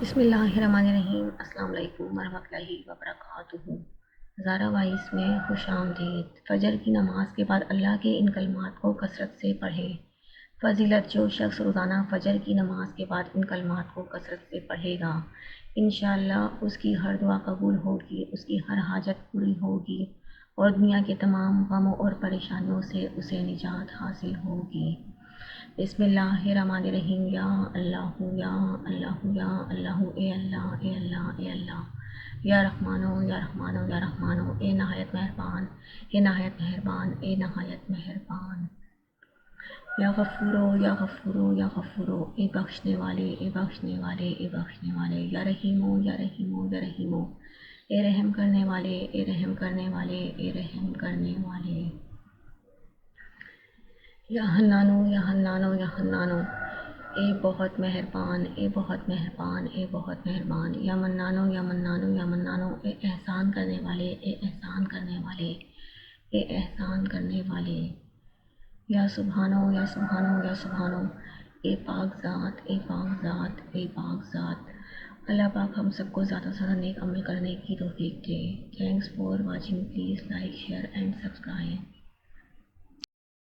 بسم اللہ الرحمن الرحیم۔ السلام علیکم ورحمۃ اللہ وبرکاتہ۔ ہزارہ وائس میں خوش آمدید۔ فجر کی نماز کے بعد اللہ کے ان کلمات کو کثرت سے پڑھیں۔ فضیلت: جو شخص روزانہ فجر کی نماز کے بعد ان کلمات کو کثرت سے پڑھے گا، انشاءاللہ اس کی ہر دعا قبول ہوگی، اس کی ہر حاجت پوری ہوگی اور دنیا کے تمام غموں اور پریشانیوں سے اسے نجات حاصل ہوگی۔ بسم اللہ الرحمن الرحیم۔ یا اللہ یا اللہ یا اللہ، اے اللہ اے اللہ اے اللہ، یا رحمانو یا رحمانو یا رحمانو، اے نہایت مہربان اے نہایت مہربان اے نہایت مہربان۔ یا غفورو یا غفورو یا غفورو، اے بخشنے والے اے بخشنے والے اے بخشنے والے۔ یا رحیمو یا رحیمو یا رحیمو، اے رحم کرنے والے اے رحم کرنے والے اے رحم کرنے والے۔ یا حنانو یا حنانو یا حنانو، اے بہت مہربان اے بہت مہربان اے بہت مہربان۔ یا منانو یا منانو یا منانو، اے احسان کرنے والے اے احسان کرنے والے اے احسان کرنے والے۔ یا سبحانو یا سبحانو یا سبحانو، اے پاک ذات اے پاک ذات اے پاک ذات۔ اللہ پاک ہم سب کو زیادہ سے زیادہ نیک عمل کرنے کی توفیق دے۔ Thanks for watching, please like share and subscribe.